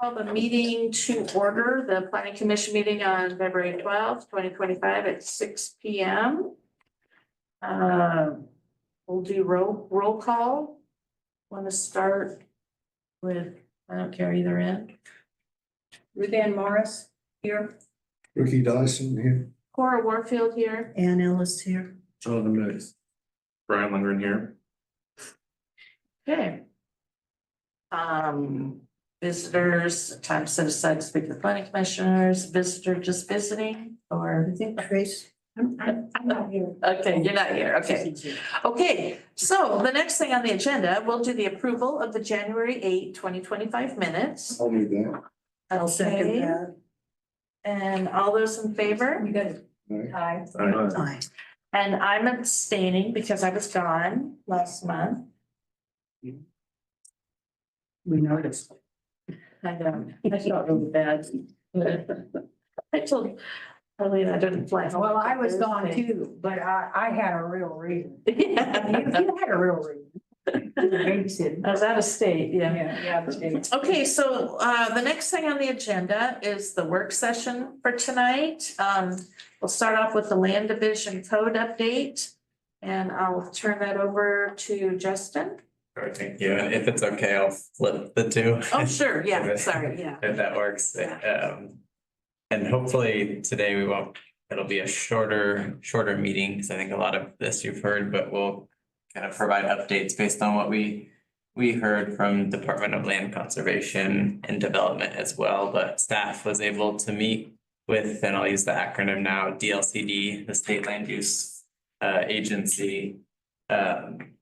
Call the meeting to order, the planning commission meeting on February 12th, 2025 at 6 p.m. We'll do roll call. Want to start with, I don't care either end. Ruth Ann Morris here. Ricky Dyson here. Cora Warfield here. Ann Ellis here. Jonathan Mills. Brian Lundgren here. Okay. Visitors, time set aside to speak to the planning commissioners, visitor just visiting, or? I think Trace. I'm not here. Okay, you're not here, okay. Okay, so the next thing on the agenda, we'll do the approval of the January 8, 2025 minutes. I'll move that. I'll second Okay. that. And all those in favor? You got it. Aye. Aye. Aye. And I'm abstaining because I was gone last month. We noticed. I felt really bad. I told Arlene I didn't fly home. Well, I was gone too, but I had a real reason. Yeah. You had a real reason. Babysitting. I was out of state, yeah. Yeah, it's- Okay, so the next thing on the agenda is the work session for tonight. We'll start off with the land division code update. And I'll turn that over to Justin. All right, thank you. And if it's okay, I'll flip the two. Oh, sure, yeah, sorry, yeah. If that works. And hopefully today it'll be a shorter meeting, because I think a lot of this you've heard, but we'll kind of provide updates based on what we heard from Department of Land Conservation and Development as well. But staff was able to meet with, and I'll use the acronym now, DLCD, the State Land Use Agency,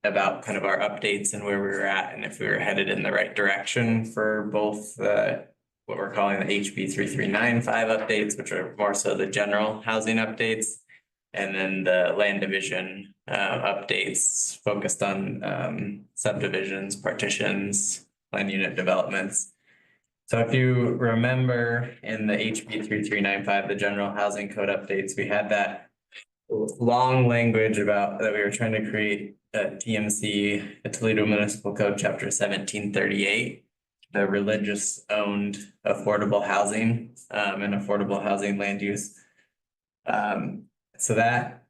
about kind of our updates and where we were at and if we were headed in the right direction for both what we're calling the HB 3395 updates, which are more so the general housing updates, and then the land division updates focused on subdivisions, partitions, land unit developments. So if you remember in the HB 3395, the general housing code updates, we had that long language about that we were trying to create a TMC, a Toledo Municipal Code, Chapter 1738, the religious owned affordable housing and affordable housing land use. So that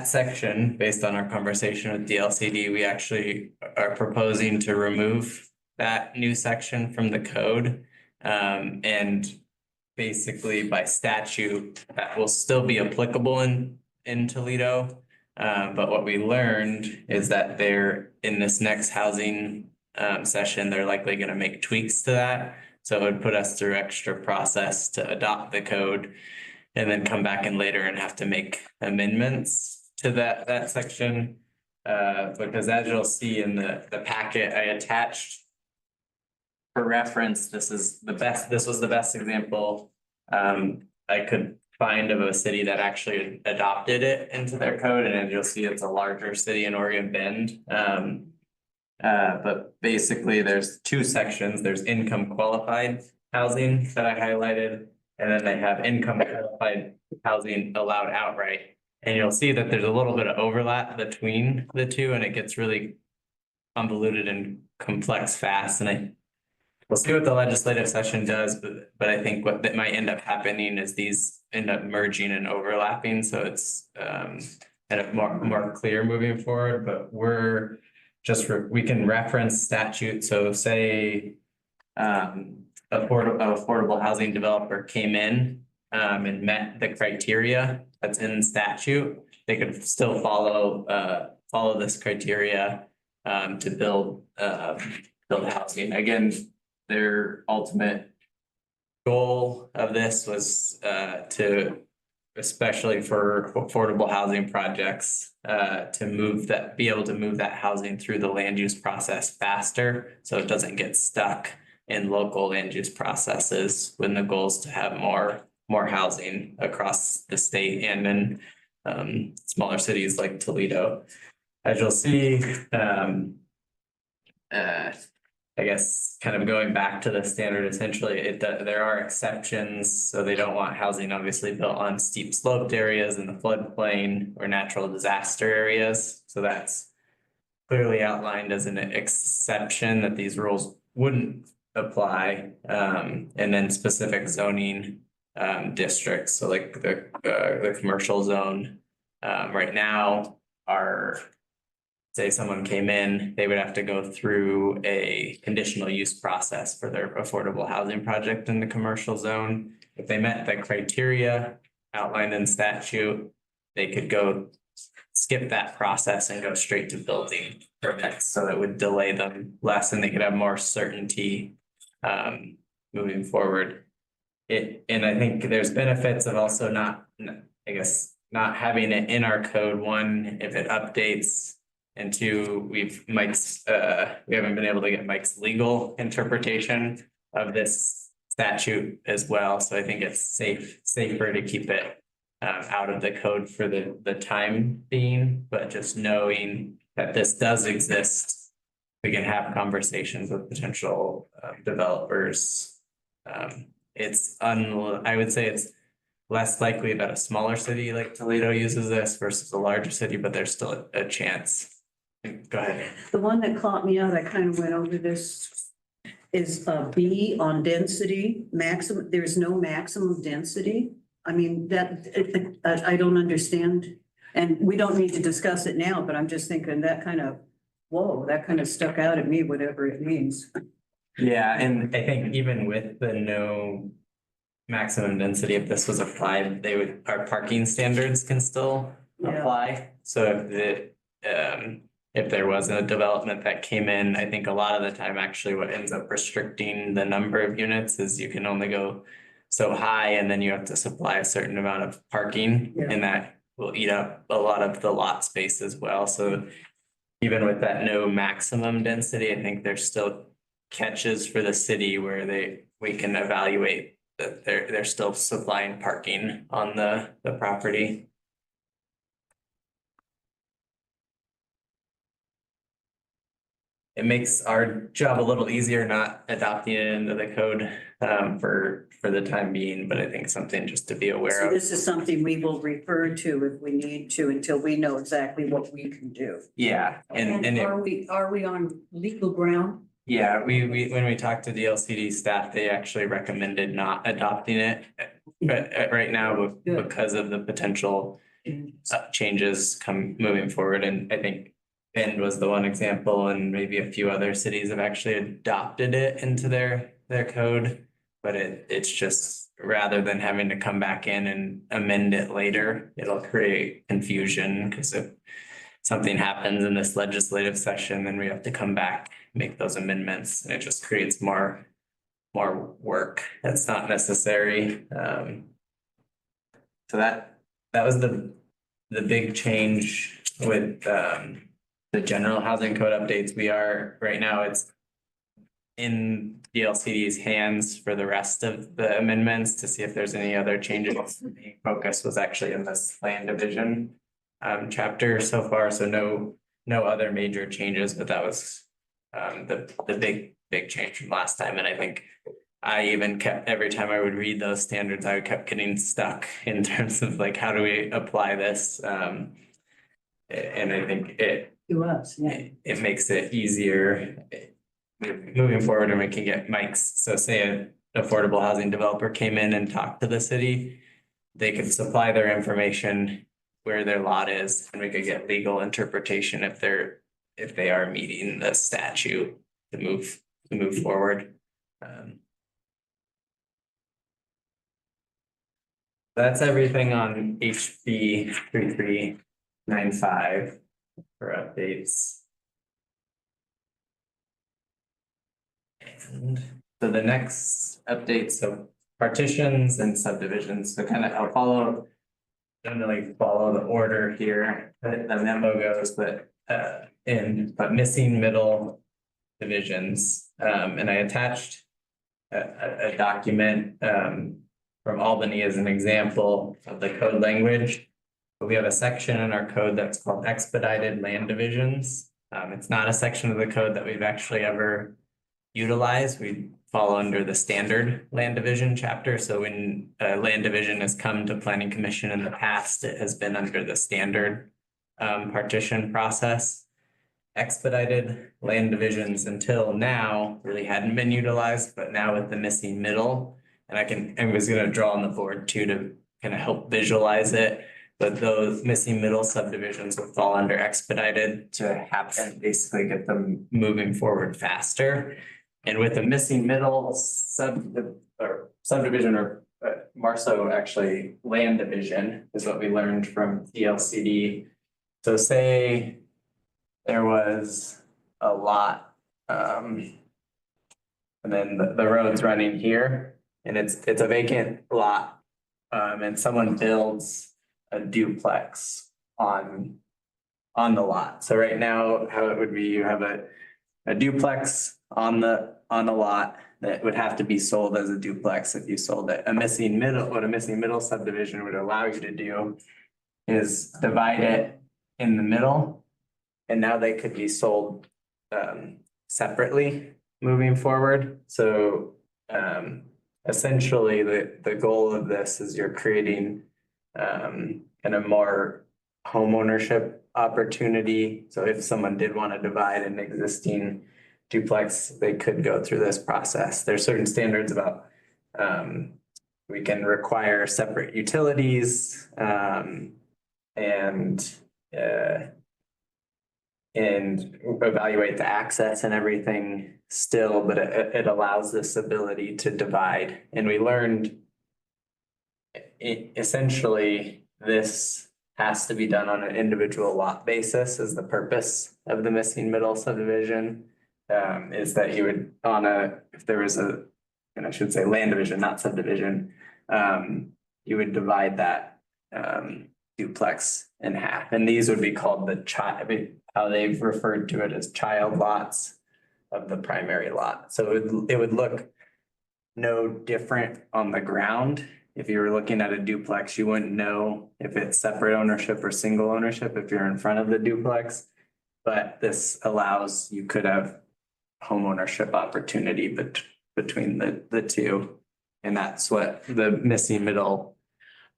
section, based on our conversation with DLCD, we actually are proposing to remove that new section from the code. And basically by statute, that will still be applicable in Toledo. But what we learned is that they're in this next housing session, they're likely going to make tweaks to that. So it would put us through extra process to adopt the code and then come back in later and have to make amendments to that section. Because as you'll see in the packet I attached for reference, this was the best example I could find of a city that actually adopted it into their code, and as you'll see, it's a larger city in Oregon Bend. But basically there's two sections. There's income qualified housing that I highlighted, and then they have income qualified housing allowed outright. And you'll see that there's a little bit of overlap between the two, and it gets really convoluted and complex fast. And we'll see what the legislative session does, but I think what that might end up happening is these end up merging and overlapping, so it's kind of more clear moving forward. But we're just we can reference statute. So say affordable housing developer came in and met the criteria that's in statute, they could still follow this criteria to build housing. Again, their ultimate goal of this was to, especially for affordable housing projects, to be able to move that housing through the land use process faster, so it doesn't get stuck in local land use processes, when the goal is to have more housing across the state and in smaller cities like Toledo. As you'll see, I guess kind of going back to the standard, essentially, there are exceptions. So they don't want housing obviously built on steep sloped areas in the floodplain or natural disaster areas. So that's clearly outlined as an exception, that these rules wouldn't apply, and then specific zoning districts, so like the commercial zone. Right now, say someone came in, they would have to go through a conditional use process for their affordable housing project in the commercial zone. If they met the criteria outlined in statute, they could go skip that process and go straight to building permits, so that would delay them less and they could have more certainty moving forward. And I think there's benefits of also not, I guess, not having it in our code. One, if it updates, and two, we haven't been able to get Mike's legal interpretation of this statute as well, so I think it's safer to keep it out of the code for the time being, but just knowing that this does exist, we can have conversations with potential developers. I would say it's less likely that a smaller city like Toledo uses this versus a larger city, but there's still a chance. Go ahead. The one that caught me out, I kind of went over this, is B on density, maximum, there's no maximum density. I mean, I don't understand, and we don't need to discuss it now, but I'm just thinking that kind of, whoa, that kind of stuck out at me, whatever it means. Yeah, and I think even with the no maximum density, if this was applied, our parking standards can still Yeah. apply. So if there was a development that came in, I think a lot of the time, actually what ends up restricting the number of units is you can only go so high, and then you have to supply a certain amount of parking, Yeah. and that will eat up a lot of the lot space as well. So even with that no maximum density, I think there's still catches for the city where we can evaluate that they're still supplying parking on the property. It makes our job a little easier not adopting it into the code for the time being, but I think something just to be aware So of. this is something we will refer to if we need to, until we know exactly what we can do. Yeah, and Are we on legal ground? yeah, we when we talked to DLCD staff, they actually recommended not adopting it. But right now, because of the potential changes moving forward, and I think Bend was the one example, and maybe a few other cities have actually adopted it into their code. But it's just, rather than having to come back in and amend it later, it'll create confusion, because if something happens in this legislative session, then we have to come back, make those amendments, and it just creates more work that's not necessary. So that was the big change with the general housing code updates. We are right now, it's in DLCD's hands for the rest of the amendments to see if there's any other changes. The focus was actually in this land division chapter so far, so no other major changes, but that was the big change from last time. And I think I even kept, every time I would read those standards, I kept getting stuck in terms of like, how do we apply this? And I think To us, yeah. it makes it easier moving forward, and we can get Mike's. So say an affordable housing developer came in and talked to the city, they could supply their information where their lot is, and we could get legal interpretation if they are meeting the statute to move forward. That's everything on HB 3395 for updates. And so the next update, so partitions and subdivisions, so kind of generally follow the order here that the memo goes, but missing middle divisions. And I attached a document from Albany as an example of the code language. But we have a section in our code that's called expedited land divisions. It's not a section of the code that we've actually ever utilized. We fall under the standard land division chapter. So when a land division has come to planning commission in the past, it has been under the standard partition process. expedited land divisions until now really hadn't been utilized, but now with the missing middle. And I was gonna draw on the board too to kind of help visualize it. But those missing middle subdivisions would fall under expedited to happen, basically get them moving forward faster. And with the missing middle subdivision or more so actually land division is what we learned from TLCD. So say there was a lot, and then the road's running here and it's a vacant lot. And someone builds a duplex on the lot. So right now, how it would be, you have a duplex on the lot that would have to be sold as a duplex if you sold it. What a missing middle subdivision would allow you to do is divide it in the middle. And now they could be sold separately moving forward. So essentially the goal of this is you're creating kind of more home ownership opportunity. So if someone did want to divide an existing duplex, they could go through this process. There's certain standards about we can require separate utilities and evaluate the access and everything still, but it allows this ability to divide. And we learned essentially this has to be done on an individual lot basis is the purpose of the missing middle subdivision. Is that you would if there was and I should say land division, not subdivision, you would divide that duplex in half. And these would be called how they've referred to it as child lots of the primary lot. So it would look no different on the ground. If you were looking at a duplex, you wouldn't know if it's separate ownership or single ownership if you're in front of the duplex. But this allows, you could have home ownership opportunity between the two. And that's what the missing middle.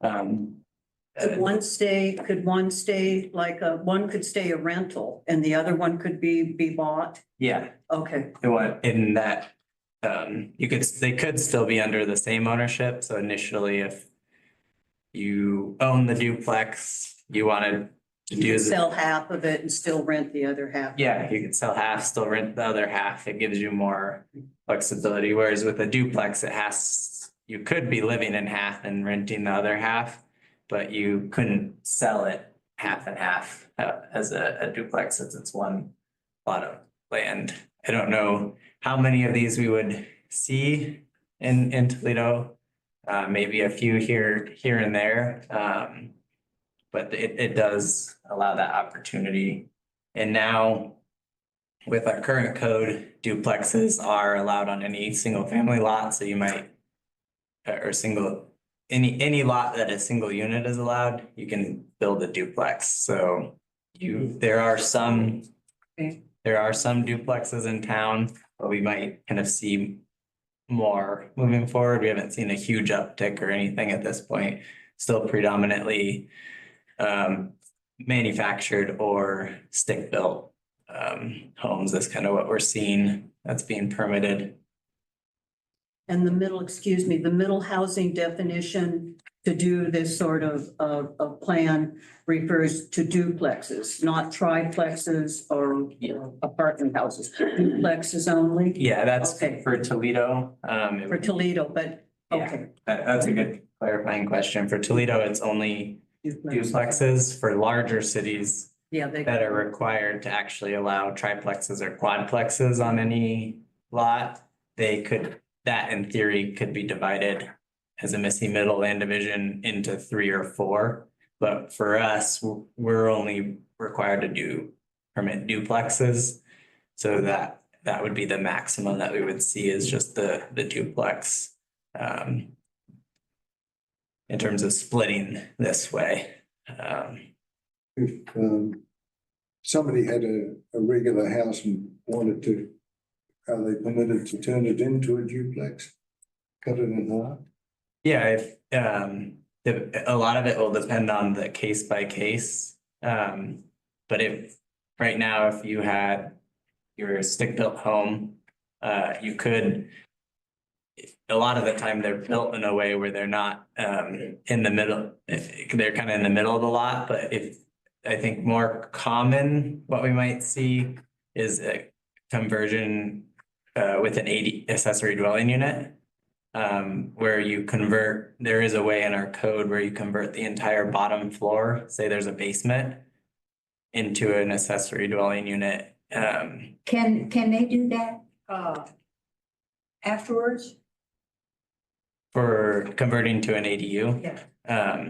Could one stay like one could stay a rental and the other one could be bought? Yeah, Okay, in that, they could still be under the same ownership. So initially, if you own the duplex, you wanted to you do could sell half of it and still rent the other half. yeah, you could sell half, still rent the other half. It gives you more flexibility. Whereas with a duplex, you could be living in half and renting the other half, but you couldn't sell it half and half as a duplex since it's one lot of land. I don't know how many of these we would see in Toledo. Maybe a few here and there. But it does allow that opportunity. And now with our current code, duplexes are allowed on any single family lot. So you might, or any lot that a single unit is allowed, you can build a duplex. So there are some duplexes in town, but we might kind of see more moving forward. We haven't seen a huge uptick or anything at this point. Still predominantly manufactured or stick built homes. That's kind of what we're seeing that's being permitted. And the middle housing definition to do this sort of plan refers to duplexes, not triplexes or apartment houses, duplexes only. Yeah, that's Okay. for Toledo. For Toledo, but Yeah. okay. That's a good clarifying question. For Toledo, it's only duplexes. For larger cities Yeah, they. that are required to actually allow triplexes or quadplexes on any lot, that in theory could be divided as a missing middle land division into 3 or 4. But for us, we're only required to permit duplexes. So that would be the maximum that we would see is just the duplex. In terms of splitting this way. If somebody had a regular house and wanted to, are they permitted to turn it into a duplex? Cut it in half? Yeah, if a lot of it will depend on the case by case. But right now, if you had your stick-built home, you could. A lot of the time, they're built in a way where they're not in the middle, they're kind of in the middle of the lot, but if. I think more common, what we might see is a conversion with an accessory dwelling unit. Where you convert, there is a way in our code where you convert the entire bottom floor, say there's a basement. Into an accessory dwelling unit. Can they do that, afterwards? For converting to an ADU. Yeah.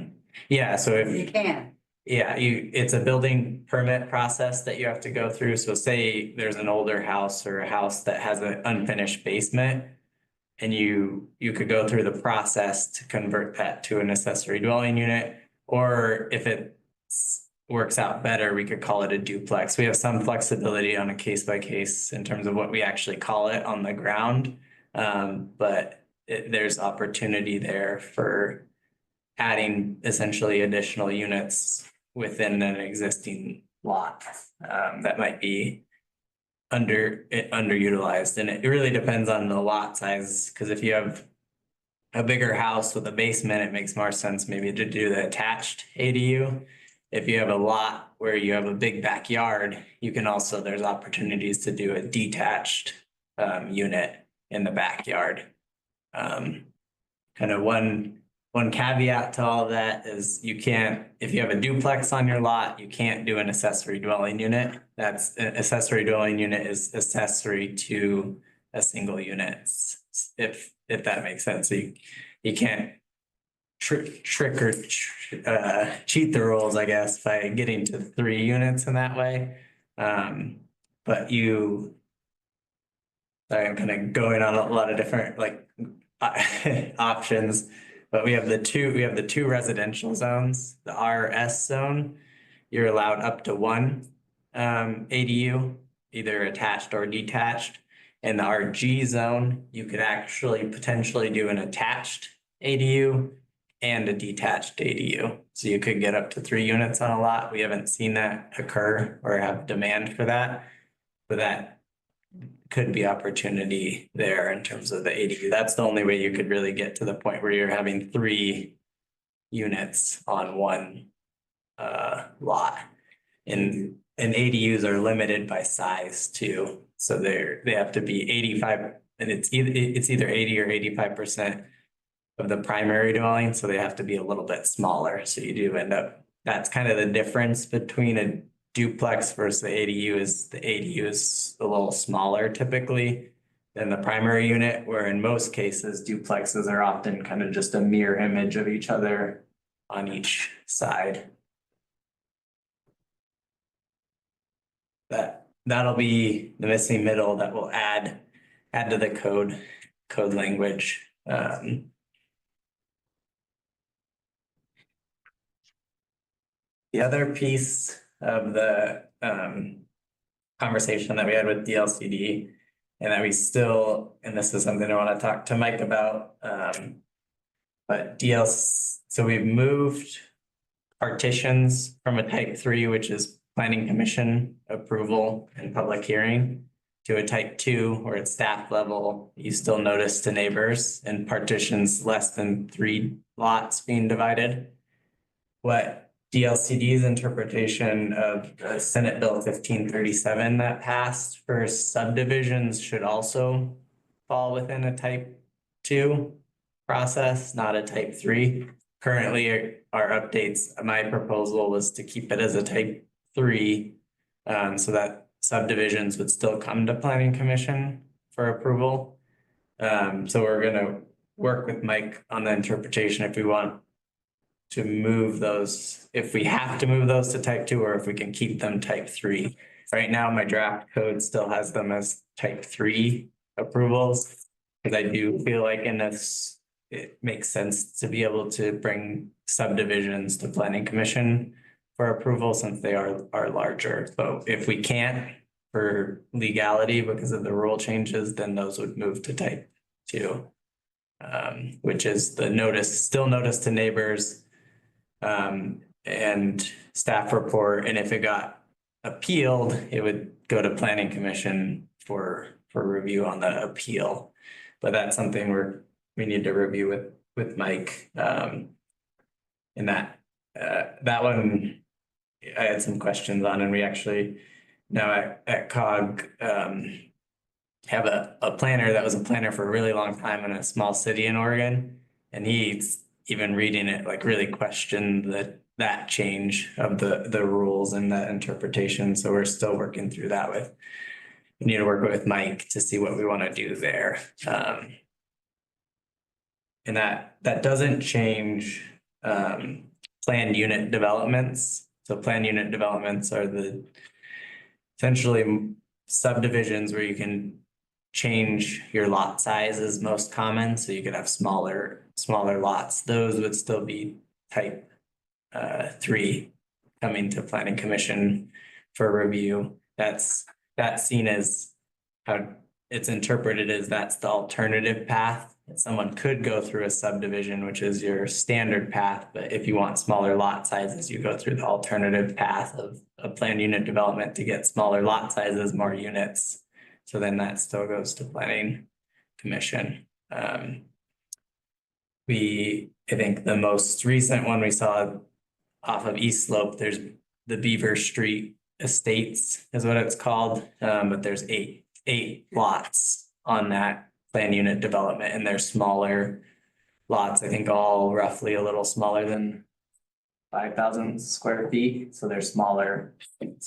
Yeah, so if. You can. Yeah, it's a building permit process that you have to go through. So say there's an older house or a house that has an unfinished basement. And you could go through the process to convert that to an accessory dwelling unit. Or if it works out better, we could call it a duplex. We have some flexibility on a case by case in terms of what we actually call it on the ground. But there's opportunity there for adding essentially additional units within an existing lot that might be underutilized, and it really depends on the lot size, because if you have a bigger house with a basement, it makes more sense maybe to do the attached ADU. If you have a lot where you have a big backyard, you can also, there's opportunities to do a detached unit in the backyard. Kind of one caveat to all of that is you can't, if you have a duplex on your lot, you can't do an accessory dwelling unit. That's an accessory dwelling unit is accessory to a single unit. If that makes sense. So you can't trick or cheat the rules, I guess, by getting to 3 units in that way. But sorry, I'm kind of going on a lot of different like options. But we have the two residential zones. The RS zone, you're allowed up to 1 ADU, either attached or detached. In the RG zone, you could actually potentially do an attached ADU and a detached ADU. So you could get up to 3 units on a lot. We haven't seen that occur or have demand for that. But that could be opportunity there in terms of the ADU. That's the only way you could really get to the point where you're having 3 units on 1 lot. And ADUs are limited by size too. So they have to be 85, and it's either 80 or 85% of the primary dwelling, so they have to be a little bit smaller. So you do end up, that's kind of the difference between a duplex versus the ADU is a little smaller typically than the primary unit, where in most cases duplexes are often kind of just a mirror image of each other on each side. That'll be the missing middle that will add to the code language. The other piece of the conversation that we had with DLCD, and that we still, and this is something I want to talk to Mike about, but so we've moved partitions from a type 3, which is planning commission approval and public hearing, to a type 2 where it's staff level. You still notice to neighbors, and partitions less than 3 lots being divided. What DLCD's interpretation of Senate Bill 1537 that passed for subdivisions should also fall within a type 2 process, not a type 3. Currently, our updates, my proposal was to keep it as a type 3, so that subdivisions would still come to planning commission for approval. So we're gonna work with Mike on the interpretation if we want to move those, if we have to move those to type 2, or if we can keep them type 3. Right now, my draft code still has them as type 3 approvals, because I do feel like in this, it makes sense to be able to bring subdivisions to planning commission for approval, since they are larger. So if we can't for legality because of the rule changes, then those would move to type 2. Which is the still notice to neighbors and staff report. And if it got appealed, it would go to planning commission for review on the appeal. But that's something we need to review with Mike. And that one, I had some questions on, and we actually now at COG have a planner that was a planner for a really long time in a small city in Oregon. And he's even reading it, like really questioned that change of the rules and the interpretation. So we're still working through that we need to work with Mike to see what we want to do there. And that doesn't change planned unit developments. So planned unit developments are the essentially subdivisions where you can change your lot size is most common. So you could have smaller lots. Those would still be type 3 coming to planning commission for review. That's seen as how it's interpreted as that's the alternative path. Someone could go through a subdivision, which is your standard path, but if you want smaller lot sizes, you go through the alternative path of a planned unit development to get smaller lot sizes, more units. So then that still goes to planning commission. I think the most recent one we saw off of East Slope, there's the Beaver Street Estates is what it's called. But there's eight lots on that plan unit development, and they're smaller lots, I think all roughly a little smaller than 5,000 square feet. So they're smaller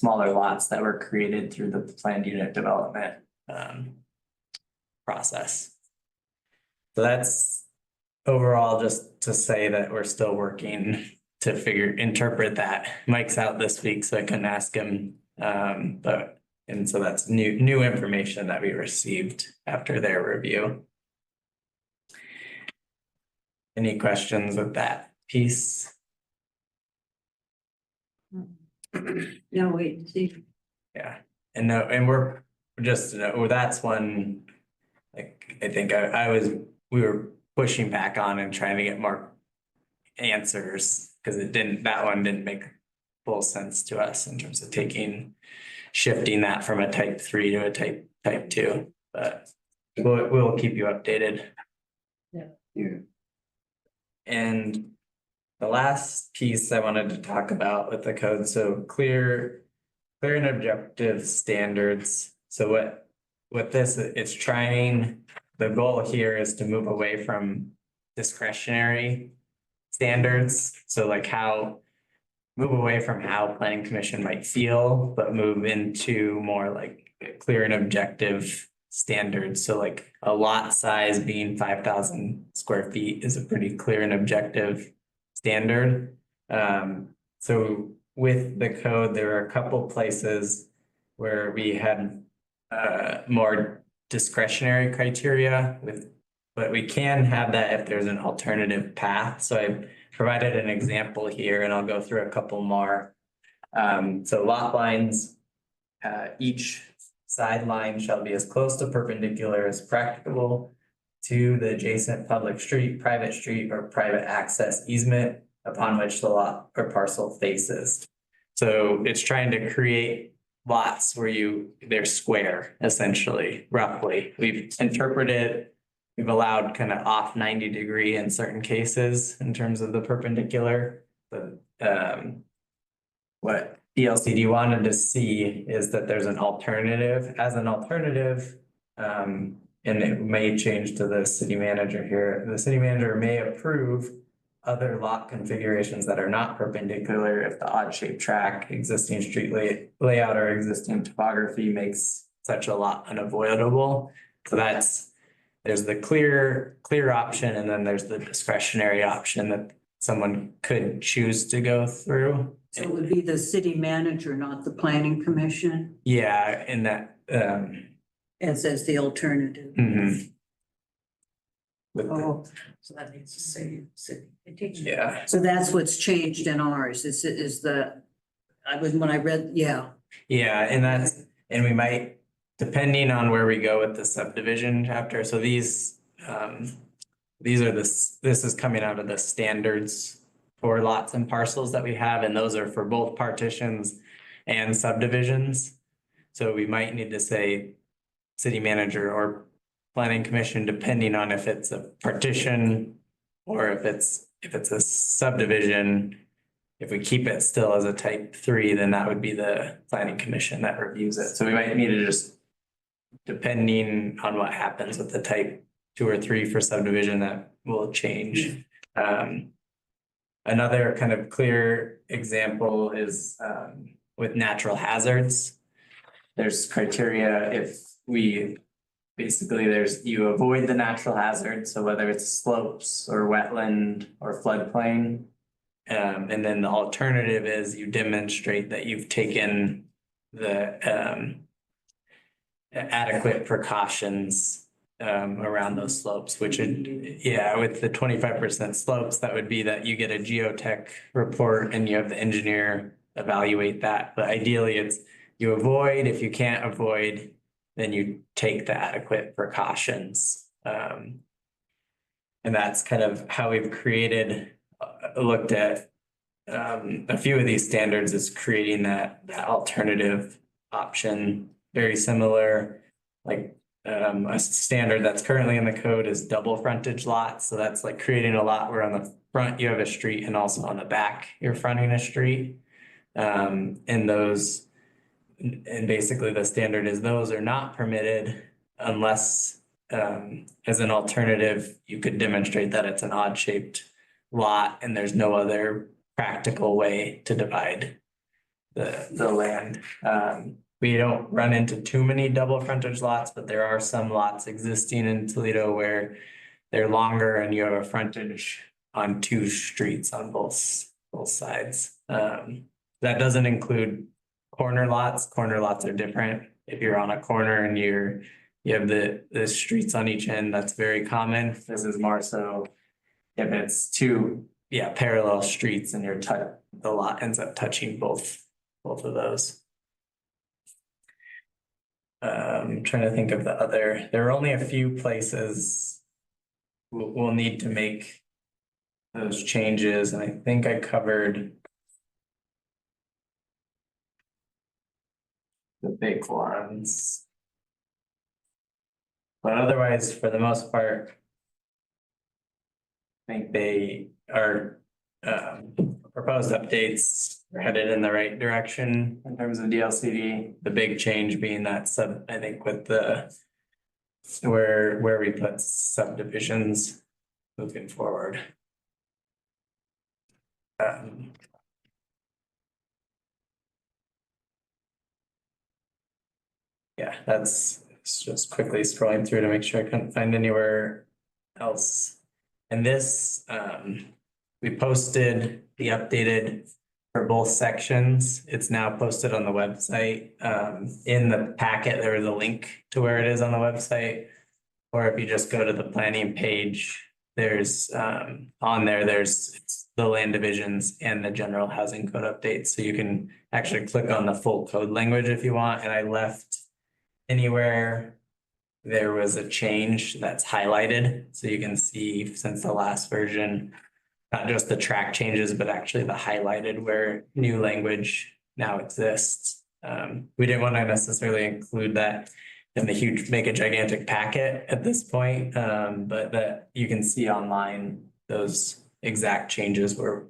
lots that were created through the planned unit development process. So that's overall just to say that we're still working to interpret that. Mike's out this week, so I couldn't ask him. And so that's new information that we received after their review. Any questions with that piece? No, wait and see. Yeah, and no, and we're just, that's one, like, I think we were pushing back on and trying to get more answers, because that one didn't make full sense to us in terms of shifting that from a type 3 to a type 2, but we'll keep you updated. Yeah. And the last piece I wanted to talk about with the code, so clear and objective standards. So what this, it's trying, the goal here is to move away from discretionary standards. So like move away from how planning commission might feel, but move into more like clear and objective standards. So like a lot size being 5,000 square feet is a pretty clear and objective standard. So with the code, there are a couple places where we had more discretionary criteria but we can have that if there's an alternative path. So I provided an example here, and I'll go through a couple more. So lot lines, each sideline shall be as close to perpendicular as practicable to the adjacent public street, private street, or private access easement upon which the lot or parcel faces. So it's trying to create lots where they're square, essentially, roughly. We've interpreted, we've allowed kind of off 90-degree in certain cases in terms of the perpendicular. But what ELCD wanted to see is that there's an alternative. As an alternative, and it may change to the city manager here, the city manager may approve other lot configurations that are not perpendicular if the odd shaped track, existing street layout, or existing topography makes such a lot unavoidable. So there's the clear option, and then there's the discretionary option that someone could choose to go through. So it would be the city manager, not the planning commission, Yeah, in that, as the alternative. mhm. With the- Oh, so that needs to say city. yeah, So that's what's changed in ours, when I read, yeah. yeah, and we might, depending on where we go with the subdivision chapter, so this is coming out of the standards for lots and parcels that we have, and those are for both partitions and subdivisions. So we might need to say city manager or planning commission, depending on if it's a partition or if it's a subdivision. If we keep it still as a type 3, then that would be the planning commission that reviews it. So we might need to just, depending on what happens with the type 2 or 3 for subdivision, that will change. Another kind of clear example is with natural hazards. There's criteria if we, basically you avoid the natural hazard, so whether it's slopes or wetland or floodplain. And then the alternative is you demonstrate that you've taken the adequate precautions around those slopes, which would, yeah, with the 25% slopes, that would be that you get a geotech report and you have the engineer evaluate that. But ideally, it's you avoid. If you can't avoid, then you take the adequate precautions. And that's kind of how we've looked at a few of these standards, is creating that alternative option. Very similar, like a standard that's currently in the code is double frontage lots. So that's like creating a lot where on the front you have a street and also on the back you're fronting a street. And basically the standard is those are not permitted unless as an alternative, you could demonstrate that it's an odd shaped lot and there's no other practical way to divide the land. We don't run into too many double frontage lots, but there are some lots existing in Toledo where they're longer and you have a frontage on 2 streets on both sides. That doesn't include corner lots. Corner lots are different. If you're on a corner and you have the streets on each end, that's very common. This is more so if it's 2 parallel streets and the lot ends up touching both of those. I'm trying to think of there are only a few places we'll need to make those changes, and I think I covered the big ones. But otherwise, for the most part, I think they are proposed updates are headed in the right direction in terms of DLCD. The big change being that I think with where we put subdivisions moving forward. Yeah, it's just quickly scrolling through to make sure I couldn't find anywhere else. And this, we posted the updated for both sections. It's now posted on the website. In the packet, there is a link to where it is on the website. Or if you just go to the planning page, there's it's the land divisions and the general housing code updates. So you can actually click on the full code language if you want. And I left anywhere there was a change that's highlighted. So you can see since the last version, not just the track changes, but actually the highlighted where new language now exists. We didn't want to necessarily include that in the make a gigantic packet at this point, but that you can see online those exact changes where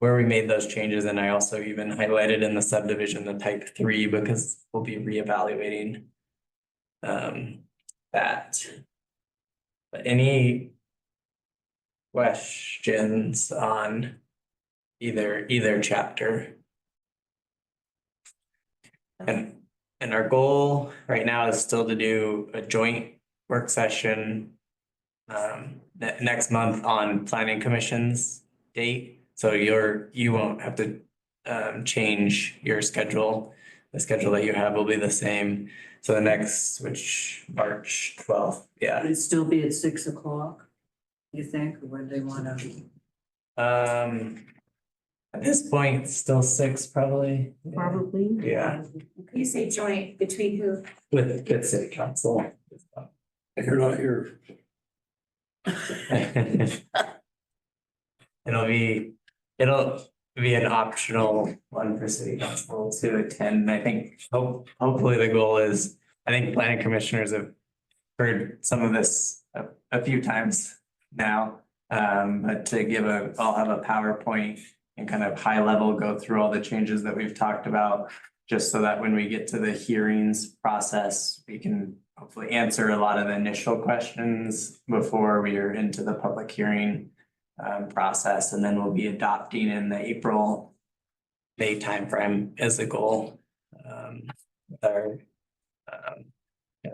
we made those changes. And I also even highlighted in the subdivision the type 3 because we'll be reevaluating that. But any questions on either chapter? And our goal right now is still to do a joint work session next month on planning commission's date. So you won't have to change your schedule. The schedule that you have will be the same. So the next, which March 12th, yeah. Would it still be at 6 o'clock, you think, or would they wanna? At this point, still 6 probably. Probably. Yeah, You say joint between who? with city council. You're not here. It'll be an optional one for city council to attend. I think hopefully the goal is, I think planning commissioners have heard some of this a few times now. But to I'll have a PowerPoint and kind of high level go through all the changes that we've talked about. Just so that when we get to the hearings process, we can hopefully answer a lot of the initial questions before we are into the public hearing process, and then we'll be adopting in the May timeframe as a goal. With our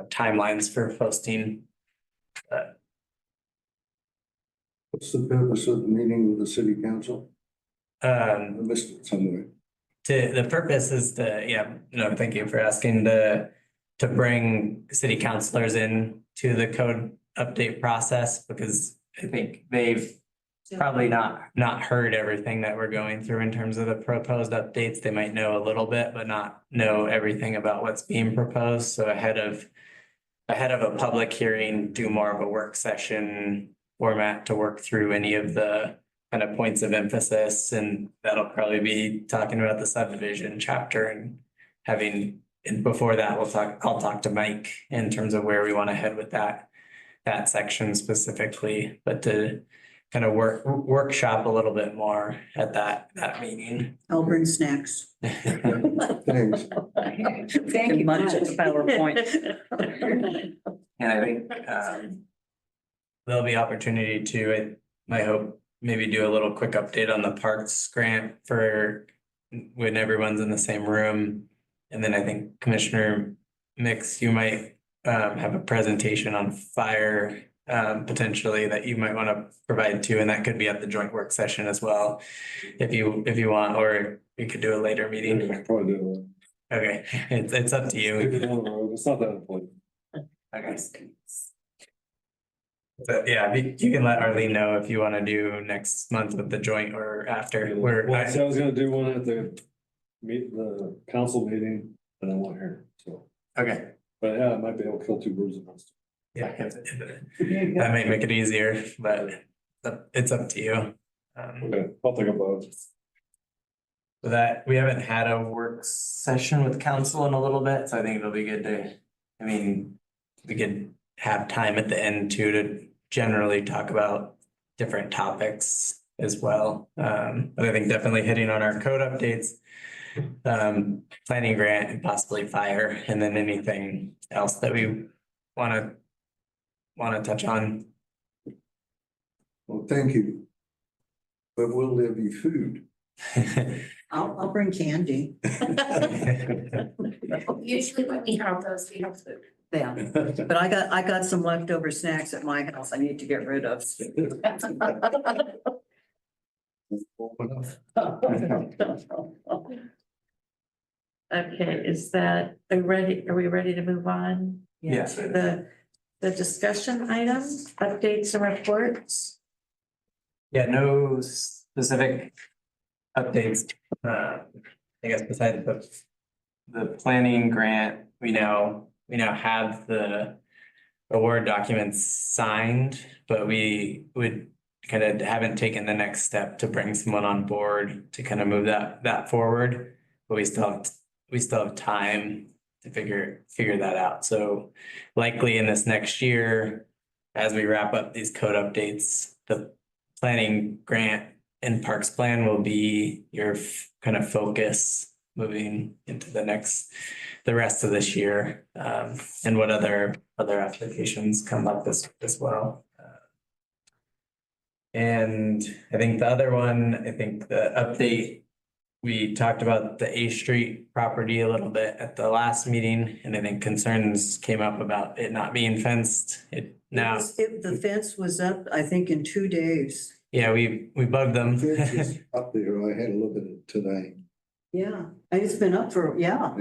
timelines for posting. What's the purpose of the meeting with the city council? I missed it somewhere. The purpose is thank you for asking to bring city councilors in to the code update process, because I think they've probably not heard everything that we're going through in terms of the proposed updates. They might know a little bit, but not know everything about what's being proposed. So ahead of a public hearing, do more of a work session format to work through any of the kind of points of emphasis, and that'll probably be talking about the subdivision chapter and before that, I'll talk to Mike in terms of where we want to head with that section specifically, but to kind of workshop a little bit more at that meeting. I'll bring snacks. Thanks. Thank you Much much. of the PowerPoint. And I think there'll be opportunity to, I hope, maybe do a little quick update on the parks grant for when everyone's in the same room. And then I think Commissioner Mix, you might have a presentation on fire potentially that you might want to provide too, and that could be at the joint work session as well, if you want, or we could do a later meeting. Probably do Okay, it's up to it. you. It's not that important. Okay. But yeah, you can let Arlene know if you want to do next month with the joint or after. Well, I was gonna do one at the the council meeting, and I want here, so, Okay, but yeah, I might be able to kill two birds with one stone. yeah, that might make it easier, but it's up to you. Okay, I'll think about it. So that, we haven't had a work session with council in a little bit, so I think it'll be good to, we could have time at the end too to generally talk about different topics as well. But I think definitely hitting on our code updates, planning grant and possibly fire, and then anything else that we wanna touch on. Well, thank you. But will there be food? I'll bring candy. Usually when we have those, we have food. Yeah, but I got some leftover snacks at my house I need to get rid of. Okay, are we ready to move on? Yes. The discussion items, updates and reports? Yeah, no specific updates, I guess besides the planning grant, we now have the award documents signed, but we would kind of haven't taken the next step to bring someone on board to kind of move that forward. But we still have time to figure that out. So likely in this next year, as we wrap up these code updates, the planning grant and parks plan will be your kind of focus moving into the rest of this year, and what other applications come up as well. And I think the other one, the update, we talked about the A Street property a little bit at the last meeting, and I think concerns came up about it not being fenced. The fence was up, I think, in 2 days. Yeah, we bugged them. It's up there. I had a look at it today. Yeah, and it's been up for, Yeah.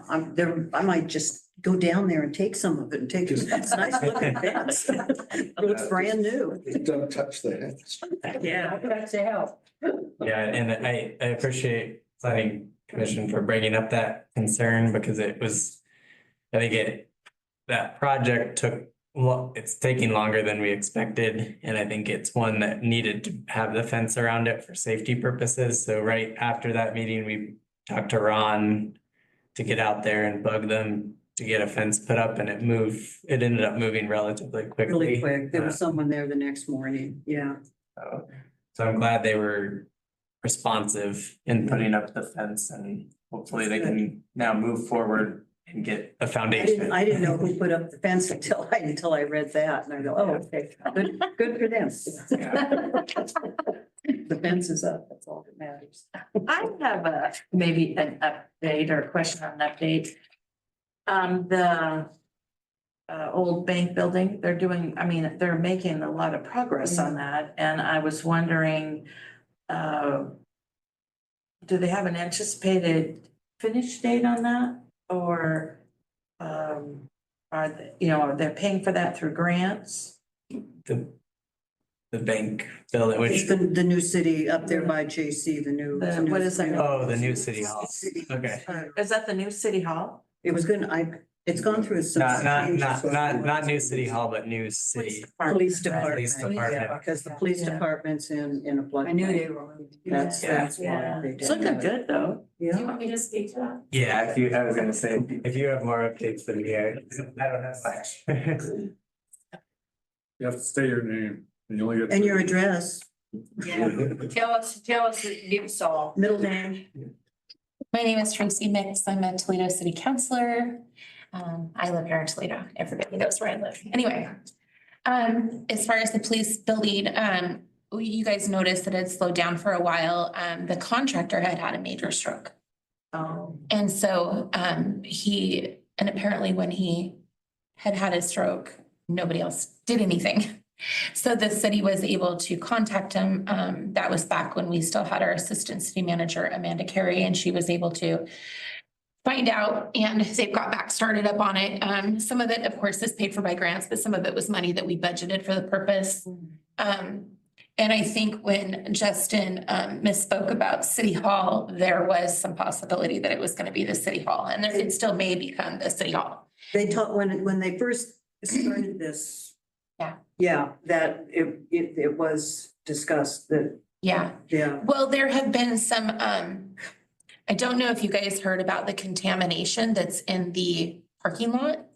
I'm there, I might just go down there and take some of it and take it. It's nice looking fence. Looks brand new. Just don't touch the hands. Yeah. That's a help. Yeah, and I appreciate planning commission for bringing up that concern, because it was, that project took well, it's taking longer than we expected, and I think it's one that needed to have the fence around it for safety purposes. So right after that meeting, we talked to Ron to get out there and bug them to get a fence put up, and it ended up moving relatively quickly. Really quick. There was someone there the next morning. Yeah. So I'm glad they were responsive in putting up the fence, and hopefully they can now move forward and get a foundation. I didn't know who put up the fence until I read that and I go, oh, okay, good for them. The fence is up. That's all that matters. I have maybe an update or a question on an update. The old bank building, they're making a lot of progress on that, and I was wondering, do they have an anticipated finish date on that? Or, are they're paying for that through grants? The bank building, It's which, the new city up there by JC, the new. What is that? oh, the new city hall. Okay. Is that the new city hall? It was it's gone through some. Not new city hall, but new city. Police department. Police department. Yeah, because the police department's in a flood. I knew they were. That's why Yeah, they did. it's looking good, though. Do you Yeah. want me to speak to that? Yeah, I was gonna say, if you have more updates than me, I don't have much. You have to say your name and you only get. And your address, Yeah. Tell us, give us all. middle name. My name is Tracy Mix. I'm a Toledo City Councilor. I live here in Toledo. Everybody knows where I live. Anyway, as far as the police building, you guys noticed that it slowed down for a while. The contractor had a major stroke. And so, and apparently when he had a stroke, nobody else did anything. So the city was able to contact him. That was back when we still had our assistant city manager, Amanda Carey, and she was able to find out, and they've got back started up on it. Some of it, of course, is paid for by grants, but some of it was money that we budgeted for the purpose. And I think when Justin misspoke about City Hall, there was some possibility that it was going to be the City Hall, and it still may become the City Hall. They taught when they first started this. Yeah. Yeah, that it was discussed that, Yeah. yeah. Well, there have been some, I don't know if you guys heard about the contamination that's in the parking lot.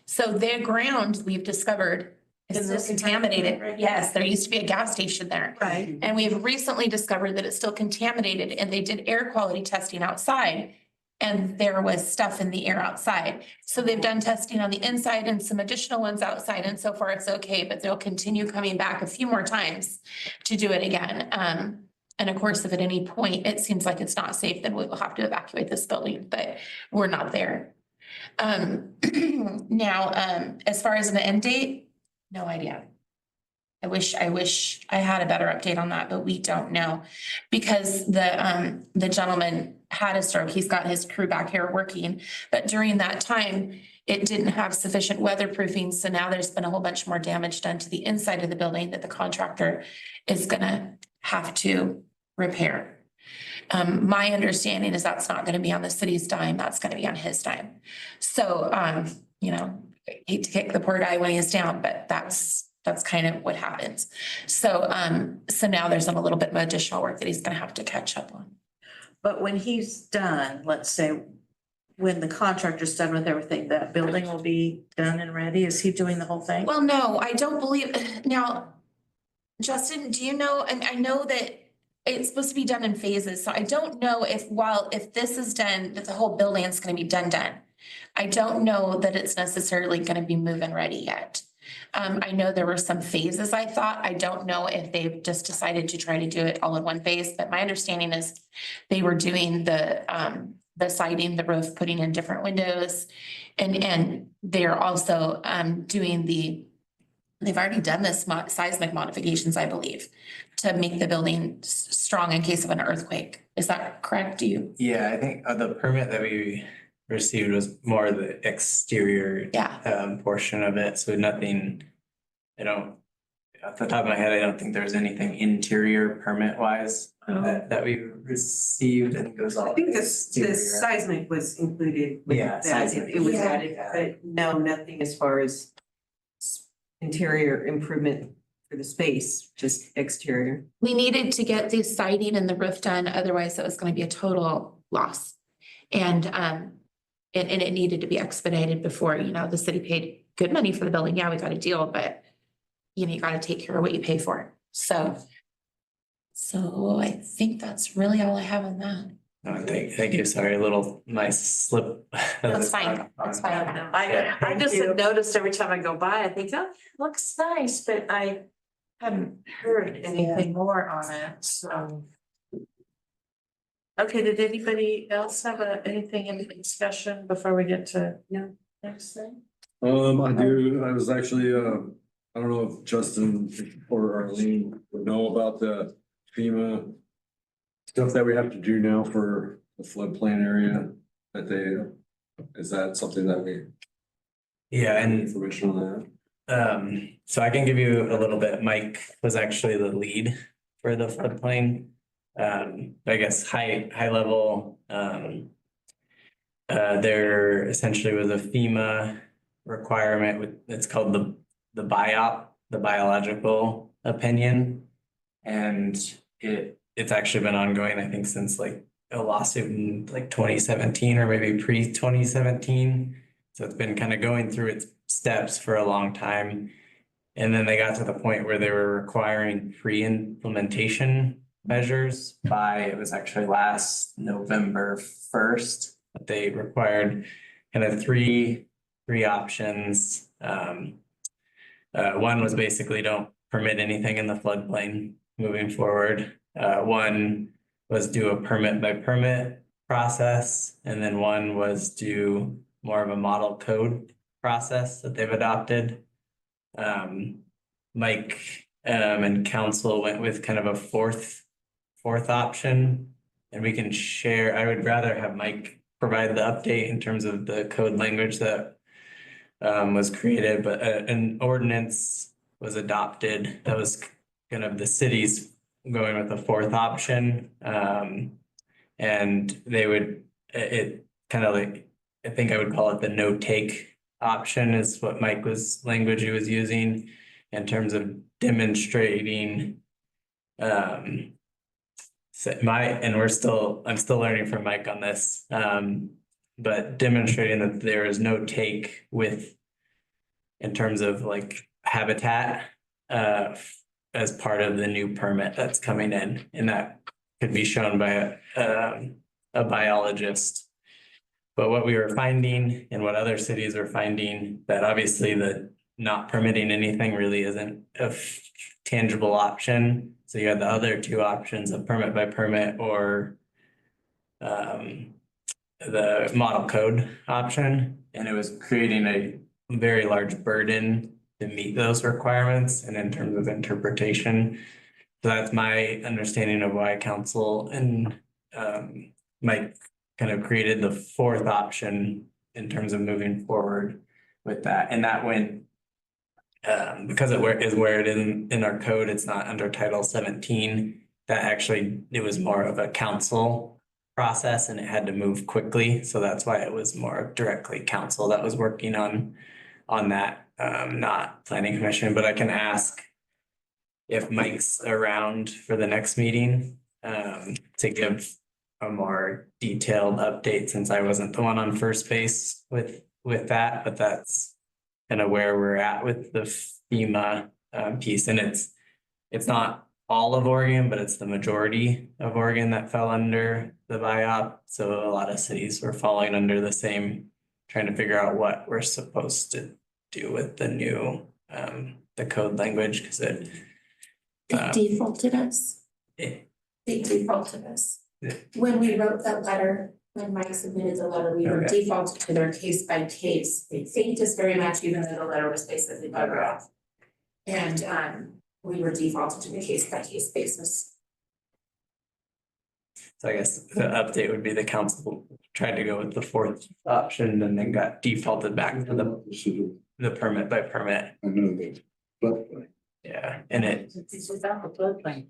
So their ground, we've discovered, is still contaminated. Yes, there used to be a gas station there. Right. And we have recently discovered that it's still contaminated, and they did air quality testing outside. And there was stuff in the air outside. So they've done testing on the inside and some additional ones outside, and so far it's okay, but they'll continue coming back a few more times to do it again. And of course, if at any point it seems like it's not safe, then we will have to evacuate this building, but we're not there. Now, as far as an end date, no idea. I wish I had a better update on that, but we don't know. Because the gentleman had a stroke. He's got his crew back here working, but during that time, it didn't have sufficient weatherproofing. So now there's been a whole bunch more damage done to the inside of the building that the contractor is gonna have to repair. My understanding is that's not gonna be on the city's dime, that's gonna be on his dime. So, hate to kick the poor guy when he's down, but that's kind of what happens. So, so now there's a little bit of additional work that he's gonna have to catch up on. But when he's done, let's say, when the contractor's done with everything, that building will be done and ready? Is he doing the whole thing? Well, no, I don't believe, now, Justin, do you know, and I know that it's supposed to be done in phases, so I don't know if this is done, that the whole building is gonna be done. I don't know that it's necessarily gonna be move-in ready yet. I know there were some phases, I thought. I don't know if they've just decided to try to do it all in one phase, but my understanding is they were doing the siding, the roof, putting in different windows. And they're also they've already done this seismic modifications, I believe, to make the building strong in case of an earthquake. Is that correct? Do you? Yeah, I think the permit that we received was more the exterior portion of it, so nothing, off the top of my head, I don't think there's anything interior permit wise that we received. I think it was all. I think this exterior. seismic was included with Yeah, that, seismic. it was Yeah. added, but no, nothing as far as interior improvement for the space, just exterior. We needed to get the siding and the roof done, otherwise it was gonna be a total loss. And it needed to be expedited before, the city paid good money for the building. Yeah, we got a deal, but you gotta take care of what you pay for. So I think that's really all I have on that. Thank you. Sorry, a little nice slip. That's fine. That's fine. I just had noticed every time I go by, I think, oh, it looks nice, but I hadn't heard anything more on it, so. Okay, did anybody else have anything in the discussion before we get to? No. Next thing? I do, I was actually, I don't know if Justin or Arlene would know about the FEMA stuff that we have to do now for the floodplain area is that something that we? Yeah, and Information on that? so I can give you a little bit. Mike was actually the lead for the floodplain. I guess high level, there essentially was a FEMA requirement it's called the the biological opinion. And it's actually been ongoing, I think, since like a lawsuit in like 2017 or maybe pre-2017. So it's been kind of going through its steps for a long time. And then they got to the point where they were requiring pre-implementation measures it was actually last November 1st, that they required kind of three options. One was basically don't permit anything in the floodplain moving forward. One was do a permit by permit process, and then one was do more of a model code process that they've adopted. Mike and council went with kind of a fourth option, and we can share. I would rather have Mike provide the update in terms of the code language that was created, but an ordinance was adopted that was kind of the city's going with the fourth option. And it kind of like, I think I would call it the no take option is what language he was using in terms of demonstrating. I'm still learning from Mike on this. But demonstrating that there is no take in terms of like habitat, as part of the new permit that's coming in, and that could be shown by a biologist. But what we were finding and what other cities are finding, that obviously the not permitting anything really isn't a tangible option. So you had the other two options of permit by permit or the model code option, and it was creating a very large burden to meet those requirements and in terms of interpretation. So that's my understanding of why council and Mike kind of created the fourth option in terms of moving forward with that. And that went because it is where it is in our code, it's not under Title 17. That actually, it was more of a council process and it had to move quickly. So that's why it was more directly council that was working on that, not planning commission. But I can ask if Mike's around for the next meeting to give a more detailed update, since I wasn't the one on first base with that, but that's kind of where we're at with the FEMA piece. And it's not all of Oregon, but it's the majority of Oregon that fell under the BIOP. So a lot of cities were falling under the same, trying to figure out what we're supposed to do with the new the code language, because it Defaulted us. They defaulted us. Yeah. When we wrote that letter, when Mike submitted the letter, we were Okay. defaulted to their case by case. They thanked us very much, even though the letter was basically bugger off. And we were defaulted to the case by case basis. So I guess the update would be the council tried to go with the fourth option and then got defaulted back to the permit by permit. I know that, but Yeah, and it, It's without the floodplain.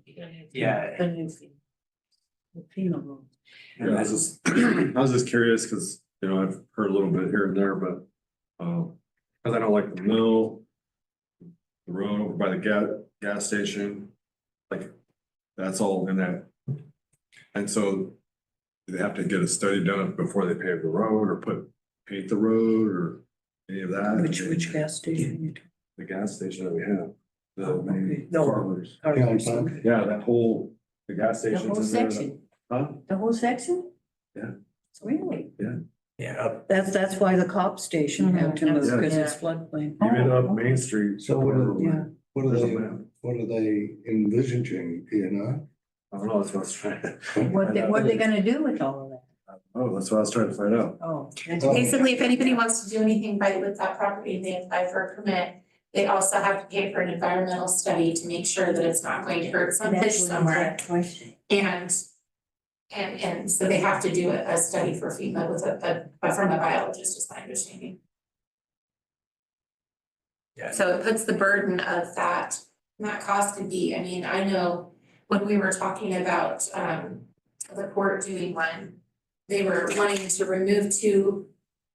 Yeah. The FEMA rule. Yeah, I was just curious, cause I've heard a little bit here and there, but, cause I know like the mill, the road over by the gas station. Like, that's all in that. And so they have to get a study done before they pave the road or paint the road or any of that. Which gas station? The gas station that we have, the main No. farmers. Carver's. Yeah, that whole, the gas The stations whole in there. section, Huh? the whole section? Yeah. Really? Yeah, That's why the cop station had to move, because it's floodplain. Even up Main Street. So what are- Yeah. What are they, what are they envisaging, do you know? I don't know, that's what I was trying to. What are they gonna do with all of that? Oh, that's what I was trying to find out. Oh. Basically, if anybody wants to do anything with that property, and they apply for a permit, they also have to pay for an environmental study to make sure that it's not going to hurt some fish somewhere. Question. And so they have to do a study for FEMA with from a biologist, is my understanding. yeah. So it puts the burden of that, and that cost could be, I mean, I know when we were talking about the port doing one, they were wanting to remove 2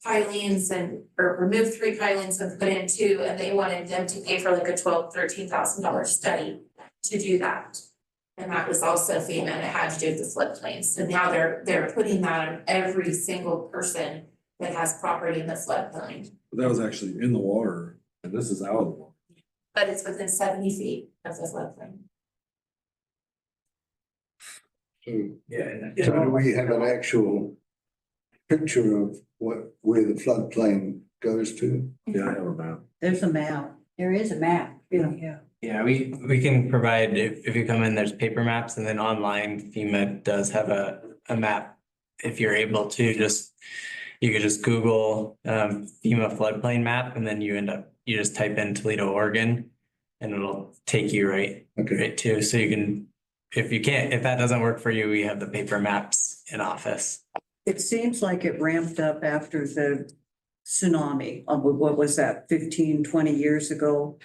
pilings or remove 3 pilings and put in 2, and they wanted them to pay for like a $12,000-13,000 study to do that. And that was also FEMA, and it had to do with the floodplains. So now they're putting that on every single person that has property in the floodplain. But that was actually in the water and this is out of the water. But it's within 70 feet of the floodplain. So, Yeah. so do we have an actual picture of where the floodplain goes to? Yeah, I have a map. There's a map. There is a map. Yeah. Yeah, we can provide, if you come in, there's paper maps, and then online FEMA does have a map. If you're able to, you could just Google FEMA floodplain map, and then you just type in Toledo, Oregon, and it'll take you right to, so you can, if that doesn't work for you, we have the paper maps in office. It seems like it ramped up after the tsunami. What was that, 15, 20 years ago?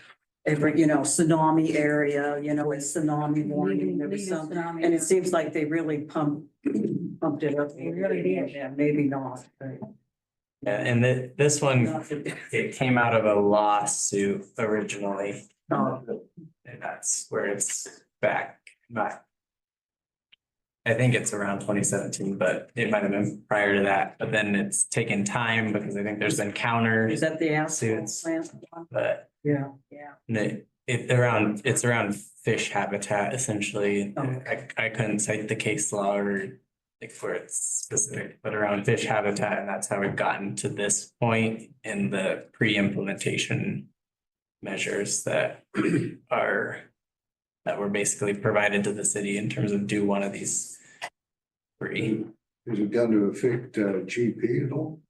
Tsunami area, with tsunami warning, there was some, and it seems like they really pumped it up. They really did. Yeah, maybe not, but. Yeah, and this one, it came out of a lawsuit originally. Oh. And that's where it's back. I think it's around 2017, but it might have been prior to that, but then it's taken time because I think there's been counter Is that the asphalt suits, plant? but Yeah. it's around fish habitat essentially. Oh. I couldn't cite the case law or like where it's specific, but around fish habitat, and that's how we've gotten to this point in the pre-implementation measures that were basically provided to the city in terms of do one of these 3. Is it going to affect GP at all?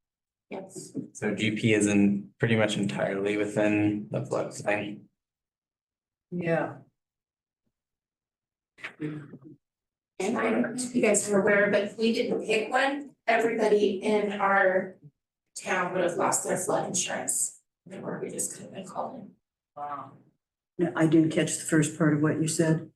Yes. So GP is in pretty much entirely within the floodplain. Yeah. And I don't know if you guys are aware, but if we didn't pick one, everybody in our town would have lost their flood insurance. The mortgages could have been called in. Wow. No, I didn't catch the first part of what you said.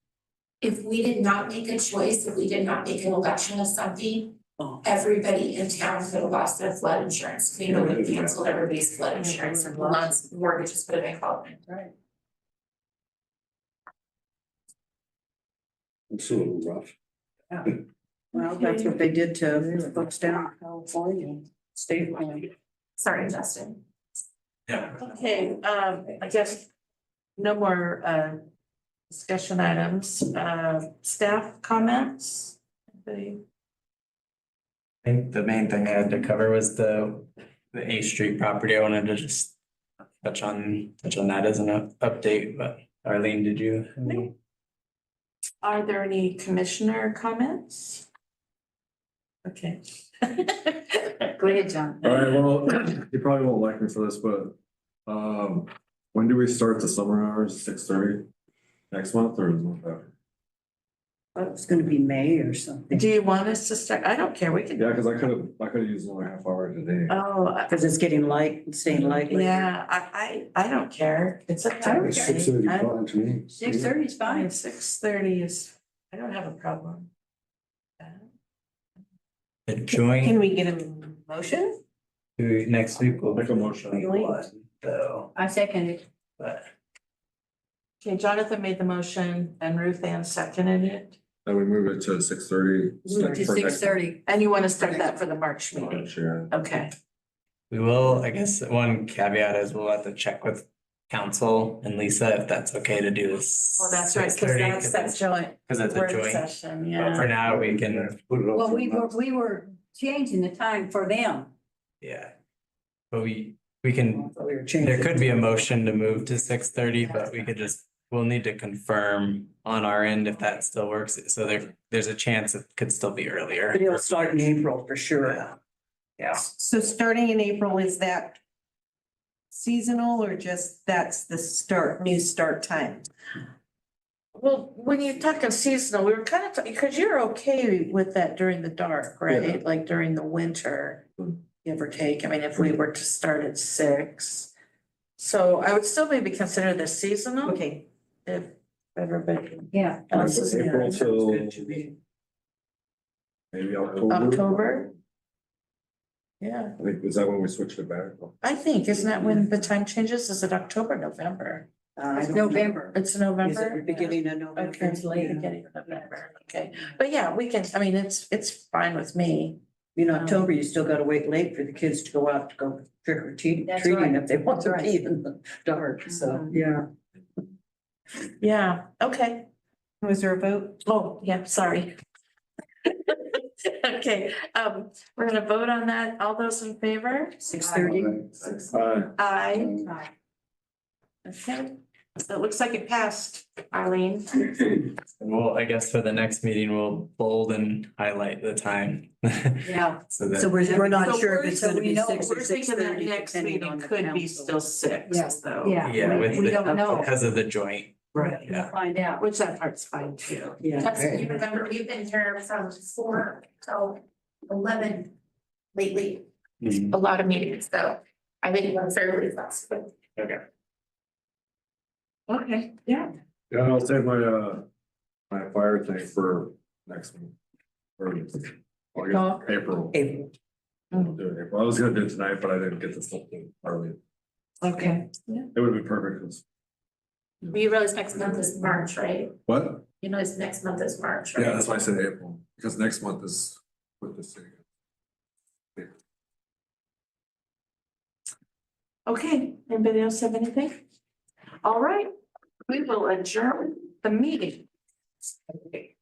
If we did not make a choice, if we did not make an election of something, Oh. everybody in town could have lost their flood insurance. We would have canceled everybody's flood insurance and mortgages would have been called in. Right. It's a little rough. Well, that's what they did to folks down in California, state line. Sorry, Justin. Yeah. Okay, I guess no more discussion items, staff comments? Anybody? I think the main thing I had to cover was the A Street property. I wanted to just touch on that as an update, but Arlene, did you? have any? Are there any commissioner comments? Okay. Go ahead, John. All right, well, you probably won't like me for this, but when do we start the summer hours? 6:30 next month or is it after? Thought it was gonna be May or something. Do you want us to start? I don't care, we can. Yeah, because I could have used another half hour today. Oh, Because it's getting light, it's staying light. later. yeah, I don't care. It's up to It's 6:35 to me. 6:30 is fine. 6:30 is, I don't have a problem. The joint Can we get a motion? next week will Make a motion. though, I second it. but Okay, Jonathan made the motion and Ruth Ann seconded it. Then we move it to 6:30. Move to 6:30. And you want to start that for the March meeting? Sure. Okay, We will, I guess, one caveat is we'll have to check with council and Lisa if that's okay to do this. well, that's right, because that's that joint Cause it's a work joint, session, but for yeah. now, we can, Put it off Well, for a month. we were changing the time for them. yeah. But we can, We were changing. there could be a motion to move to 6:30, but we could just, we'll need to confirm on our end if that still works. So there's a chance it could still be earlier. But it'll start in April for sure. Yeah. Yeah. So starting in April, is that seasonal or just that's the new start time? Well, when you're talking seasonal, we were kind of, because you're okay with that during the dark, right? Like during the winter, give or take. I mean, if we were to start at 6. So I would still maybe consider this seasonal. Okay, If everybody Yeah. else is in April till maybe October. October. Yeah, I think, is that when we switched it back? I think, isn't that when the time changes? Is it October, November? It's November. It's Is it November? the beginning of November? Okay, it's late beginning of November, okay. But yeah, we can, I mean, it's fine with me. In October, you still gotta wait late for the kids to go out to go trick or treating That's right. if they want to That's be in the dark, so, yeah. Yeah, okay. was there a vote? Oh, yeah, sorry. Okay, we're gonna vote on that. All those in favor? 6:30. Aye. Aye. Okay, so it looks like it passed, Eileen. Well, I guess for the next meeting, we'll bold and highlight the time. Yeah. So that. So we're not So sure we're- if it's so gonna we be know- 6 or We're thinking that 6:30, next depending on meeting the could be council. still 6, Yeah. though. Yeah, with We the- don't know. Because of the joint, Right. We'll find out. Which that part's fine too. Yeah. Just so you remember, we've been here from 4 till 11 lately, a lot of meetings, so I think we're fairly flexible. okay. Okay, yeah. Yeah, I'll save my fire thing for next week. Or August, April. April. I'll do it in April. I was gonna do it tonight, but I didn't get this stuff done early. Okay. It would be perfect. 'Cause- You realize next month is March, right? What? You know, it's next month is March, right? Yeah, that's why I said April, because next month is with the city. Okay, anybody else have anything? All right, we will adjourn the meeting. Okay.